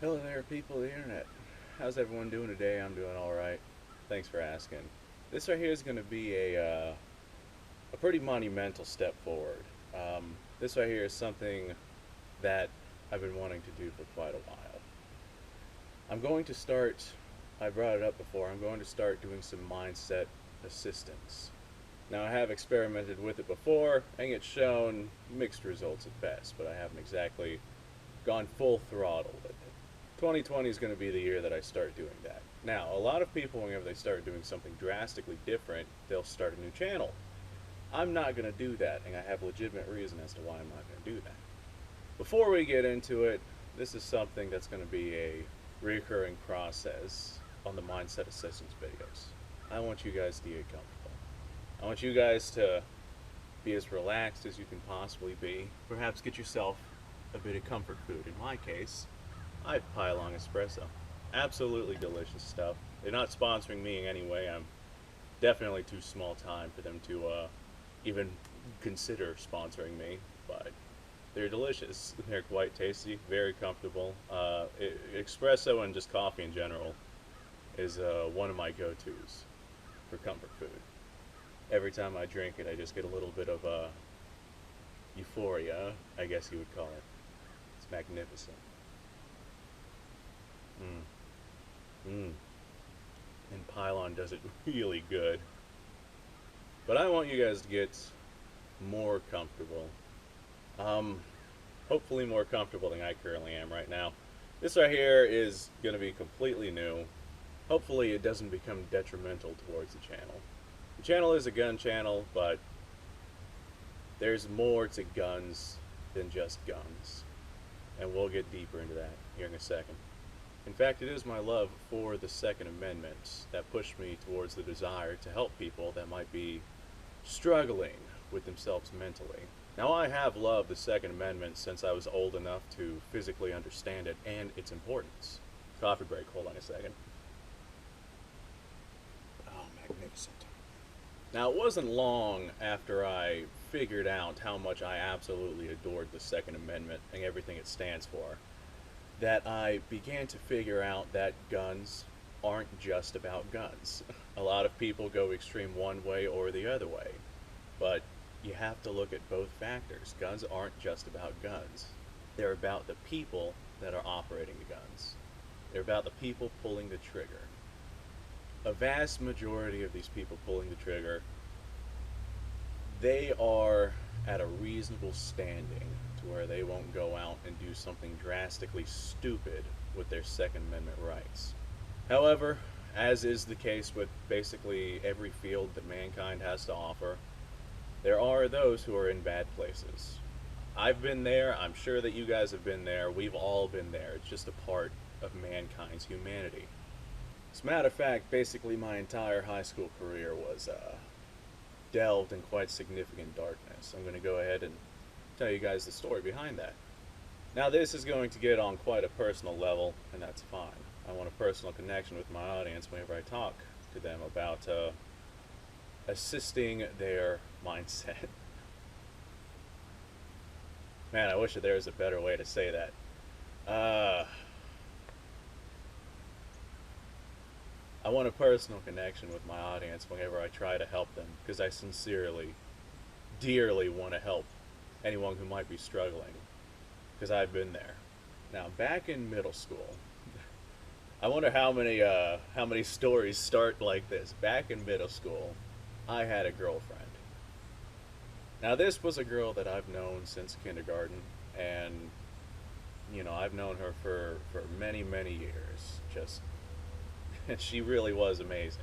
Hello there, people of the internet. How's everyone doing today? I'm doing all right. Thanks for asking. This right here is going to be a pretty monumental step forward. This right here is something that I've been wanting to do for quite a while. I'm going to start. I brought it up before. I'm going to start doing some mindset assistance. Now, I have experimented with it before, and it's shown mixed results at best, but I haven't exactly gone full throttle with it. 2020 is going to be the year that I start doing that. Now, a lot of people, whenever they start doing something drastically different, they'll start a new channel. I'm not going to do that, and I have legitimate reason as to why I'm not going to do that. Before we get into it, this is something that's going to be a recurring process on the Mindset Assistance videos. I want you guys to get comfortable. I want you guys to be as relaxed as you can possibly be. Perhaps get yourself a bit of comfort food. In my case, I have Pai Long Espresso. Absolutely delicious stuff. They're not sponsoring me in any way. I'm definitely too small time for them to even consider sponsoring me, but they're delicious. They're quite tasty, very comfortable. Espresso and just coffee in general is one of my go-tos for comfort food. Every time I drink it, I just get a little bit of euphoria, I guess you would call it. It's magnificent. Mm. Mm. And Pylon does it really good. But I want you guys to get more comfortable. Um, Hopefully more comfortable than I currently am right now. This right here is going to be completely new. Hopefully it doesn't become detrimental towards the channel. The channel is a gun channel, but there's more to guns than just guns. And we'll get deeper into that here in a second. In fact, it is my love for the Second Amendment that pushed me towards the desire to help people that might be struggling with themselves mentally. Now, I have loved the Second Amendment since I was old enough to physically understand it and its importance. Coffee break, hold on a second. Oh, magnificent. Now, it wasn't long after I figured out how much I absolutely adored the Second Amendment and everything it stands for that I began to figure out that guns aren't just about guns. A lot of people go extreme one way or the other way, but you have to look at both factors. Guns aren't just about guns. They're about the people that are operating the guns. They're about the people pulling the trigger. A vast majority of these people pulling the trigger, they are at a reasonable standing to where they won't go out and do something drastically stupid with their Second Amendment rights. However, as is the case with basically every field that mankind has to offer, there are those who are in bad places. I've been there, I'm sure that you guys have been there, we've all been there. It's just a part of mankind's humanity. As a matter of fact, basically my entire high school career was delved in quite significant darkness. I'm going to go ahead and tell you guys the story behind that. Now, this is going to get on quite a personal level, and that's fine. I want a personal connection with my audience whenever I talk to them about assisting their mindset. Man, I wish that there was a better way to say that. I want a personal connection with my audience whenever I try to help them because I sincerely, dearly want to help anyone who might be struggling because I've been there. Now, back in middle school, I wonder how many stories start like this. Back in middle school, I had a girlfriend. Now, this was a girl that I've known since kindergarten, and I've known her for many, many years. Just, and she really was amazing.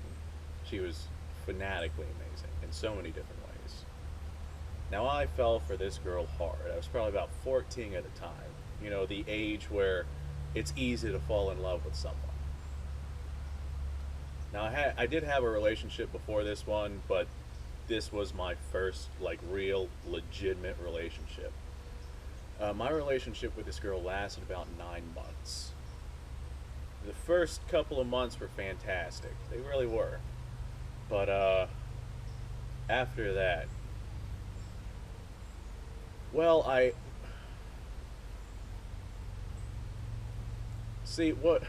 She was fanatically amazing in so many different ways. Now, I fell for this girl hard. I was probably about 14 at the time. The age where it's easy to fall in love with someone. Now, I did have a relationship before this one, but this was my first, like, real, legitimate relationship. My relationship with this girl lasted about 9 months. The first couple of months were fantastic. They really were. But after that, well, See, what.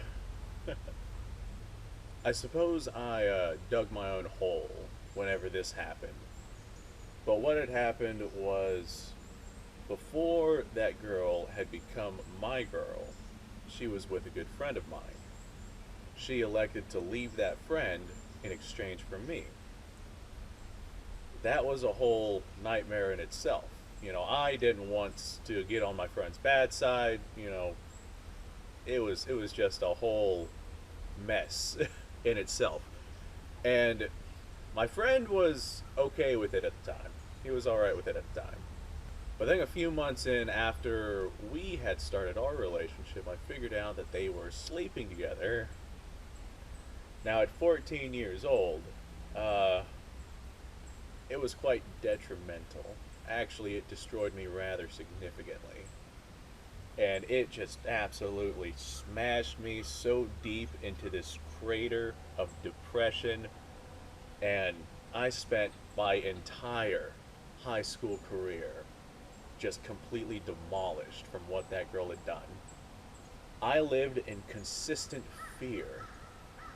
I suppose I dug my own hole whenever this happened. But what had happened was before that girl had become my girl, she was with a good friend of mine. She elected to leave that friend in exchange for me. That was a whole nightmare in itself. I didn't want to get on my friend's bad side. It was just a whole mess in itself. And my friend was okay with it at the time. He was all right with it at the time. But then a few months in, after we had started our relationship, I figured out that they were sleeping together. Now, at 14 years old, uh, it was quite detrimental. Actually, it destroyed me rather significantly. And it just absolutely smashed me so deep into this crater of depression. And I spent my entire high school career just completely demolished from what that girl had done. I lived in consistent fear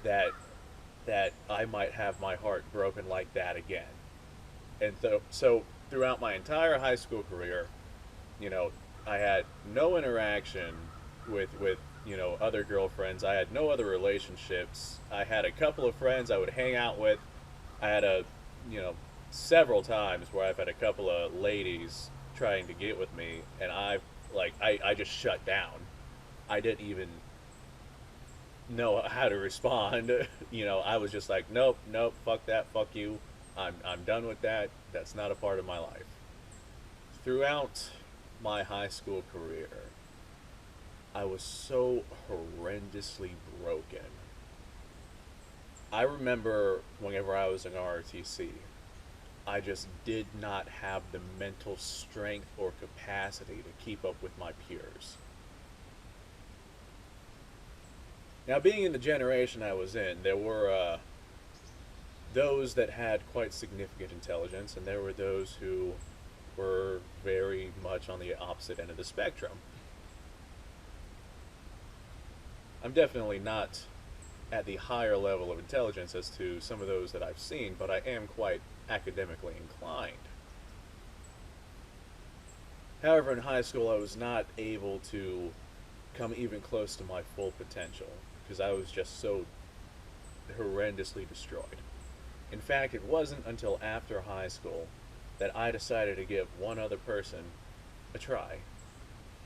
that I might have my heart broken like that again. And so throughout my entire high school career, you know, I had no interaction with other girlfriends. I had no other relationships. I had a couple of friends I would hang out with. I had you know, several times where I've had a couple of ladies trying to get with me, and I just shut down. I didn't even know how to respond. I was just like, nope, nope, fuck that, fuck you. I'm done with that. That's not a part of my life. Throughout my high school career, I was so horrendously broken. I remember whenever I was in ROTC, I just did not have the mental strength or capacity to keep up with my peers. Now, being in the generation I was in, there were those that had quite significant intelligence, and there were those who were very much on the opposite end of the spectrum. I'm definitely not at the higher level of intelligence as to some of those that I've seen, but I am quite academically inclined. However, in high school, I was not able to come even close to my full potential because I was just so horrendously destroyed. In fact, it wasn't until after high school that I decided to give one other person a try.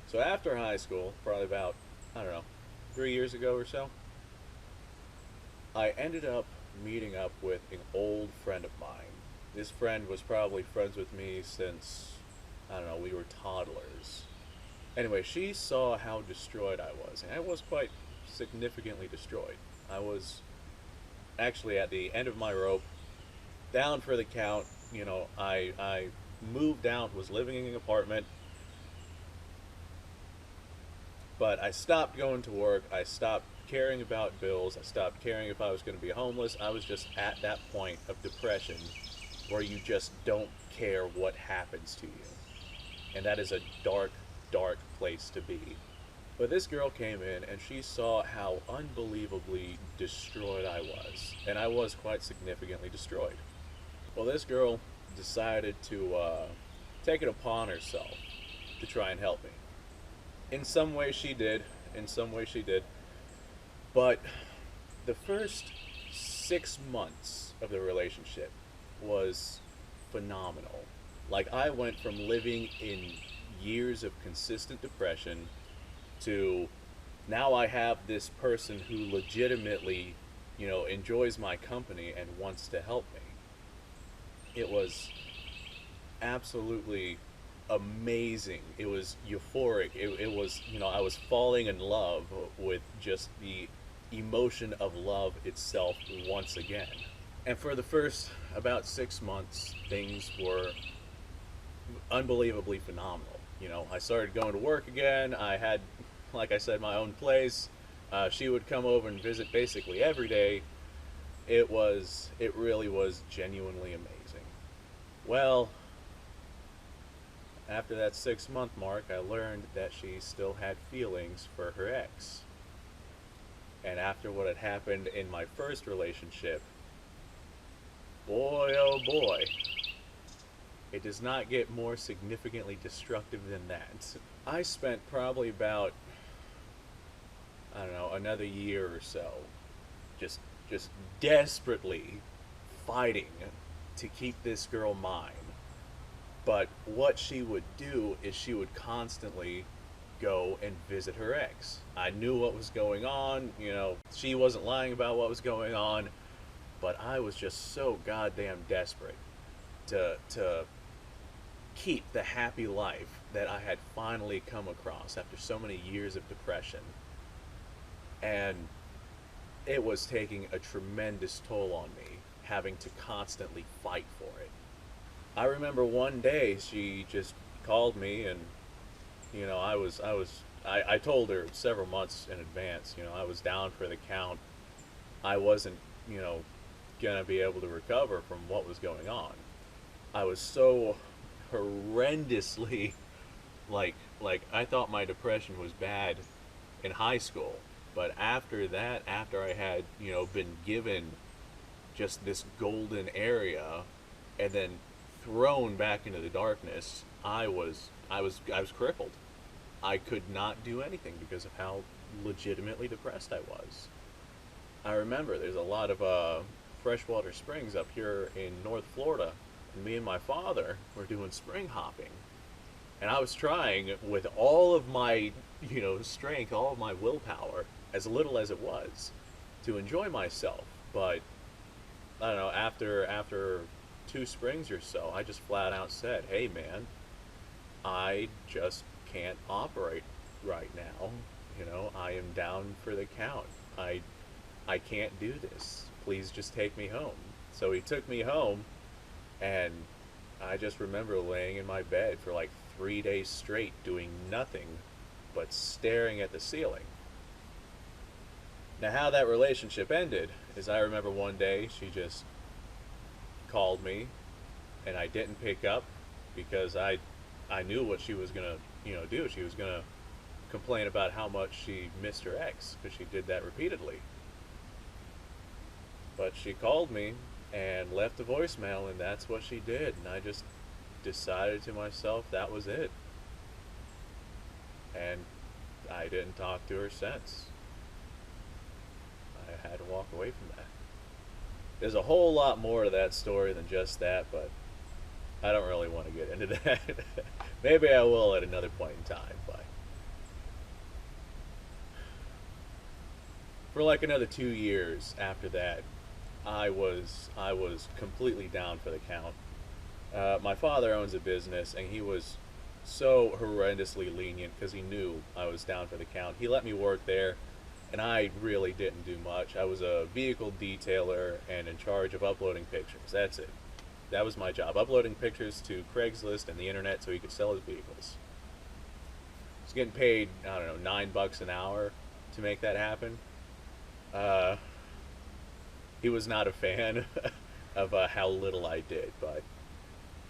So after high school, probably about, I don't know, 3 years ago or so, I ended up meeting up with an old friend of mine. This friend was probably friends with me since, I don't know, we were toddlers. Anyway, she saw how destroyed I was, and I was quite significantly destroyed. I was actually at the end of my rope, down for the count. I moved out, was living in an apartment, but I stopped going to work. I stopped caring about bills. I stopped caring if I was going to be homeless. I was just at that point of depression where you just don't care what happens to you. And that is a dark, dark place to be. But this girl came in and she saw how unbelievably destroyed I was. And I was quite significantly destroyed. Well, this girl decided to take it upon herself to try and help me. In some way she did. In some way she did. But the first 6 months of the relationship was phenomenal. Like, I went from living in years of consistent depression to now I have this person who legitimately, enjoys my company and wants to help me. It was absolutely amazing. It was euphoric. It was, I was falling in love with just the emotion of love itself once again. And for the first about 6 months, things were unbelievably phenomenal. I started going to work again. I had, like I said, my own place. She would come over and visit basically every day. It really was genuinely amazing. Well, after that 6 month mark, I learned that she still had feelings for her ex. And after what had happened in my first relationship, boy oh boy, it does not get more significantly destructive than that. I spent probably about, I don't know, another year or so just just desperately fighting to keep this girl mine. But what she would do is she would constantly go and visit her ex. I knew what was going on, she wasn't lying about what was going on, but I was just so goddamn desperate to keep the happy life that I had finally come across after so many years of depression. And it was taking a tremendous toll on me, having to constantly fight for it. I remember one day she just called me, and I told her several months in advance, I was down for the count. I wasn't, gonna be able to recover from what was going on. I was so horrendously like I thought my depression was bad in high school, but after that, after I had, been given just this golden area and then thrown back into the darkness, I was crippled. I could not do anything because of how legitimately depressed I was. I remember there's a lot of freshwater springs up here in North Florida, and me and my father were doing spring hopping. And I was trying with all of my, strength, all of my willpower, as little as it was, to enjoy myself. But I don't know, after 2 springs or so, I just flat out said, "Hey man, I just can't operate right now. I am down for the count. I can't do this. Please just take me home." So he took me home, and I just remember laying in my bed for like 3 days straight doing nothing but staring at the ceiling. Now, how that relationship ended is I remember one day she just called me, and I didn't pick up because I knew what she was gonna do. She was gonna complain about how much she missed her ex because she did that repeatedly. But she called me and left a voicemail, and that's what she did. And I just decided to myself that was it. And I didn't talk to her since. I had to walk away from that. There's a whole lot more to that story than just that, but I don't really want to get into that. Maybe I will at another point in time, but for like another 2 years after that, I was completely down for the count. My father owns a business, and he was so horrendously lenient because he knew I was down for the count. He let me work there, and I really didn't do much. I was a vehicle detailer and in charge of uploading pictures. That's it. That was my job, uploading pictures to Craigslist and the internet so he could sell his vehicles. I was getting paid, I don't know, $9 an hour to make that happen. Uh, he was not a fan of how little I did, but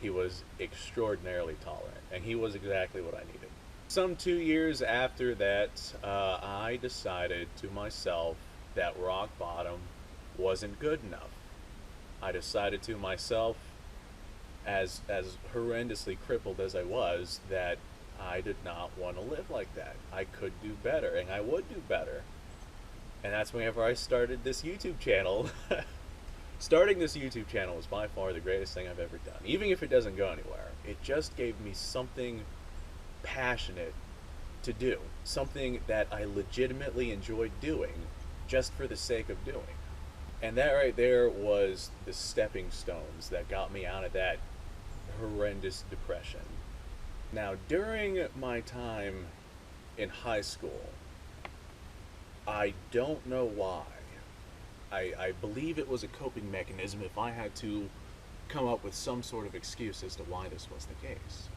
he was extraordinarily tolerant, and he was exactly what I needed. Some 2 years after that, I decided to myself that rock bottom wasn't good enough. I decided to myself, as horrendously crippled as I was, that I did not want to live like that. I could do better, and I would do better. And that's whenever I started this YouTube channel. Starting this YouTube channel was by far the greatest thing I've ever done. Even if it doesn't go anywhere, it just gave me something passionate to do. Something that I legitimately enjoyed doing just for the sake of doing. And that right there was the stepping stones that got me out of that horrendous depression. Now, during my time in high school, I don't know why. I believe it was a coping mechanism if I had to come up with some sort of excuse as to why this was the case.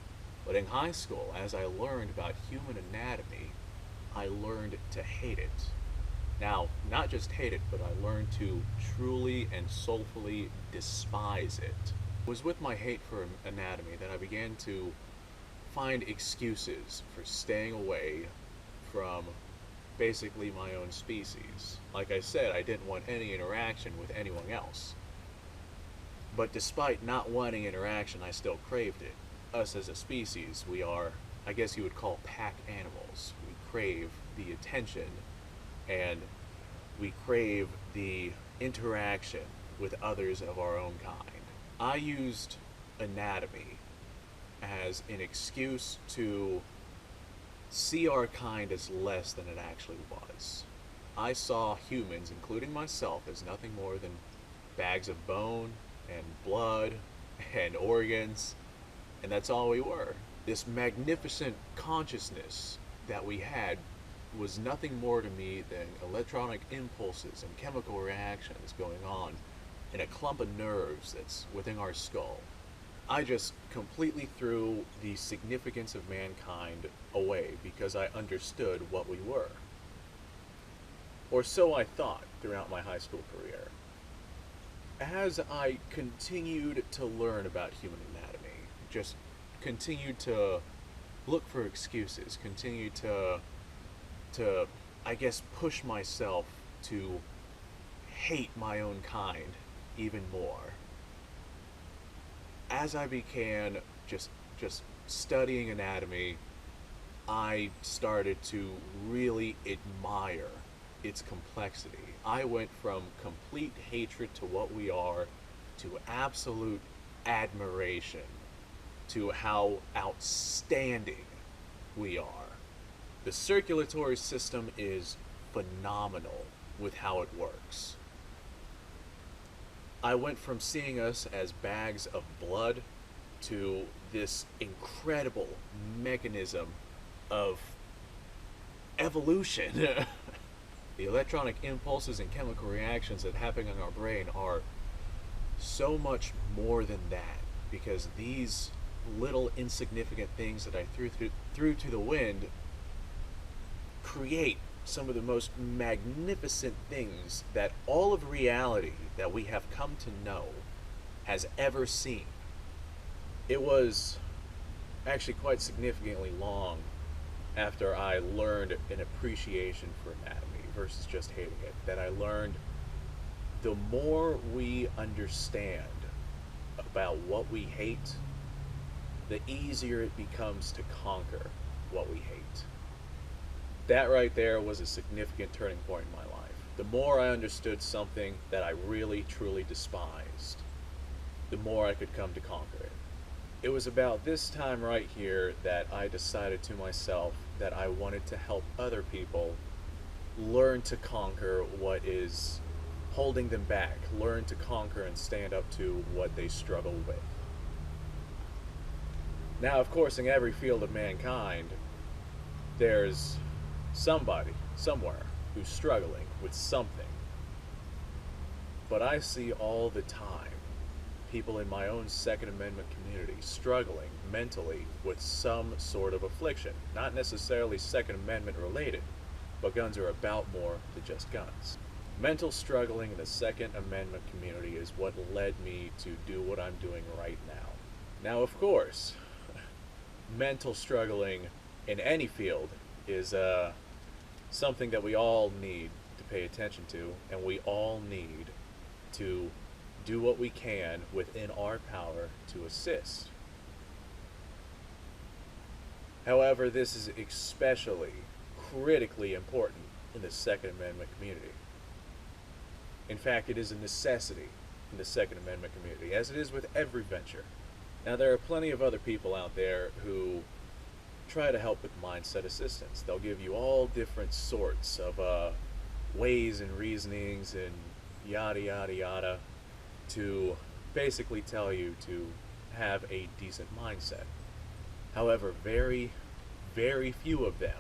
But in high school, as I learned about human anatomy, I learned to hate it. Now, not just hate it, but I learned to truly and soulfully despise it. It was with my hate for anatomy that I began to find excuses for staying away from basically my own species. Like I said, I didn't want any interaction with anyone else. But despite not wanting interaction, I still craved it. Us as a species, we are, I guess you would call, pack animals. We crave the attention and we crave the interaction with others of our own kind. I used anatomy as an excuse to see our kind as less than it actually was. I saw humans, including myself, as nothing more than bags of bone and blood and organs, and that's all we were. This magnificent consciousness that we had was nothing more to me than electronic impulses and chemical reactions going on in a clump of nerves that's within our skull. I just completely threw the significance of mankind away because I understood what we were. Or so I thought throughout my high school career. As I continued to learn about human anatomy, just continued to look for excuses, continued to I guess push myself to hate my own kind even more. As I began just studying anatomy, I started to really admire its complexity. I went from complete hatred to what we are to absolute admiration to how outstanding we are. The circulatory system is phenomenal with how it works. I went from seeing us as bags of blood to this incredible mechanism of evolution. The electronic impulses and chemical reactions that happen in our brain are so much more than that, because these little insignificant things that I threw to the wind create some of the most magnificent things that all of reality that we have come to know has ever seen. It was actually quite significantly long after I learned an appreciation for anatomy versus just hating it, that I learned the more we understand about what we hate, the easier it becomes to conquer what we hate. That right there was a significant turning point in my life. The more I understood something that I really truly despised, the more I could come to conquer it. It was about this time right here that I decided to myself that I wanted to help other people learn to conquer what is holding them back, learn to conquer and stand up to what they struggle with. Now, of course, in every field of mankind, there's somebody, somewhere, who's struggling with something. But I see all the time people in my own Second Amendment community struggling mentally with some sort of affliction. Not necessarily Second Amendment related, but guns are about more than just guns. Mental struggling in the Second Amendment community is what led me to do what I'm doing right now. Now, of course, mental struggling in any field is something that we all need to pay attention to, and we all need to do what we can within our power to assist. However, this is especially critically important in the Second Amendment community. In fact, it is a necessity in the Second Amendment community, as it is with every venture. Now, there are plenty of other people out there who try to help with mindset assistance. They'll give you all different sorts of ways and reasonings and yada yada yada to basically tell you to have a decent mindset. However, very, very few of them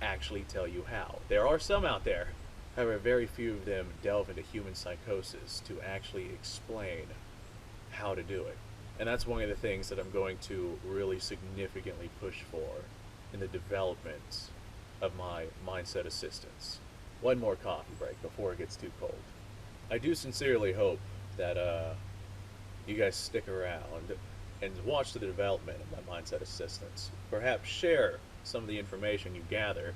actually tell you how. There are some out there, however, very few of them delve into human psychosis to actually explain how to do it. And that's one of the things that I'm going to really significantly push for in the development of my mindset assistance. One more coffee break before it gets too cold. I do sincerely hope that you guys stick around and watch the development of my mindset assistance. Perhaps share some of the information you gather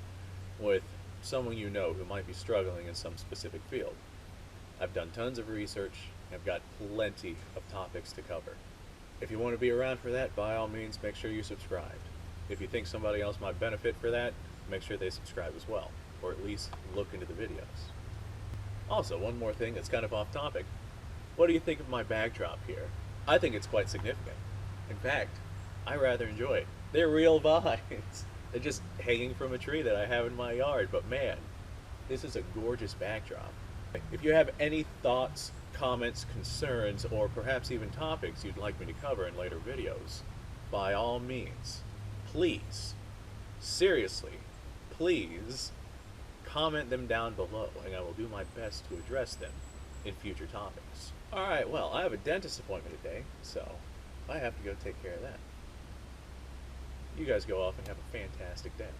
with someone you know who might be struggling in some specific field. I've done tons of research, and I've got plenty of topics to cover. If you want to be around for that, by all means, make sure you subscribed. If you think somebody else might benefit for that, make sure they subscribe as well, or at least look into the videos. Also, one more thing that's kind of off topic. What do you think of my backdrop here? I think it's quite significant. In fact, I rather enjoy it. They're real vines. They're just hanging from a tree that I have in my yard, but man, this is a gorgeous backdrop. If you have any thoughts, comments, concerns, or perhaps even topics you'd like me to cover in later videos, by all means, please, seriously, please, comment them down below, and I will do my best to address them in future topics. Alright, well, I have a dentist appointment today, so I have to go take care of that. You guys go off and have a fantastic day.